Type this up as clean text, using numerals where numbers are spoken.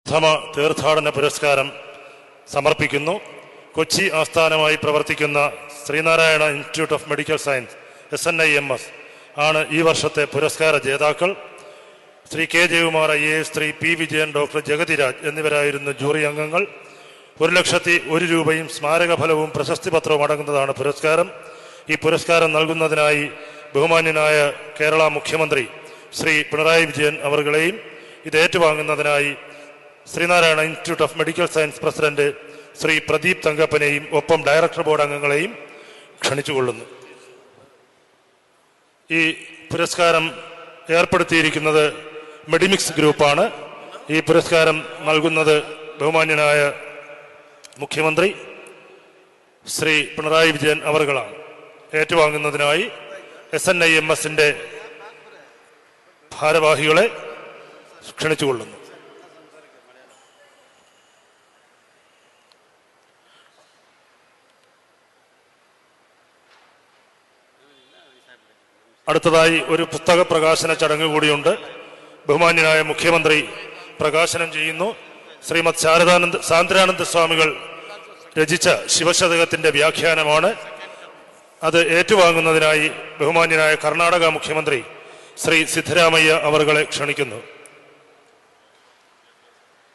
ഉത്തമ തീർത്ഥാടന പുരസ്കാരം സമർപ്പിക്കുന്നു. കൊച്ചി ആസ്ഥാനമായി പ്രവർത്തിക്കുന്ന Sree Narayana institute of medical science SNIMS ആണ് ഈ വർഷത്തെ പുരസ്കാര ജേതാക്കൾ. Shri K Jayakumar IAS, Shri P Vijayan, doctor Jagathiraj എന്നിവരായിരുന്നു ജൂറി അംഗങ്ങൾ. 1,01,000 രൂപയും സ്മാരക ഫലവും പ്രശസ്തി പത്രവും അടങ്ങുന്നതാണ് പുരസ്കാരം. ഈ പുരസ്കാരം നൽകുന്നതിനായി ബഹുമാന്യനായ കേരള മുഖ്യമന്ത്രി ശ്രീ പിണറായി വിജയൻ അവർകളെയും ഇത് ഏറ്റുവാങ്ങുന്നതിനായി Sreenarayana institute of medical science president Sri Pradeep തങ്കപ്പനെയും ഒപ്പം ഡയറക്ടർ ബോർഡ് അംഗങ്ങളെയും ക്ഷണിച്ചുകൊള്ളുന്നു. ഈ പുരസ്കാരം ഏർപ്പെടുത്തിയിരിക്കുന്നത് മെഡിമിക്സ് ഗ്രൂപ്പാണ്. ഈ പുരസ്കാരം നൽകുന്നത് ബഹുമാന്യനായ മുഖ്യമന്ത്രി ശ്രീ പിണറായി വിജയൻ അവർകളാണ്. ഏറ്റുവാങ്ങുന്നതിനായി SNIMSന്റെ ഭാരവാഹികളെ ക്ഷണിച്ചുകൊള്ളുന്നു. അടുത്തതായി ഒരു പുസ്തക പ്രകാശന ചടങ്ങ് കൂടിയുണ്ട്. ബഹുമാന്യനായ മുഖ്യമന്ത്രി പ്രകാശനം ചെയ്യുന്നു. ശ്രീമദ് സാന്ദ്രാനന്ദ സ്വാമികൾ രചിച്ച ശിവശതകത്തിന്റെ വ്യാഖ്യാനമാണ്. അത് ഏറ്റുവാങ്ങുന്നതിനായി ബഹുമാന്യനായ കർണാടക മുഖ്യമന്ത്രി ശ്രീ സിദ്ധരാമയ്യ അവർകളെ ക്ഷണിക്കുന്നു.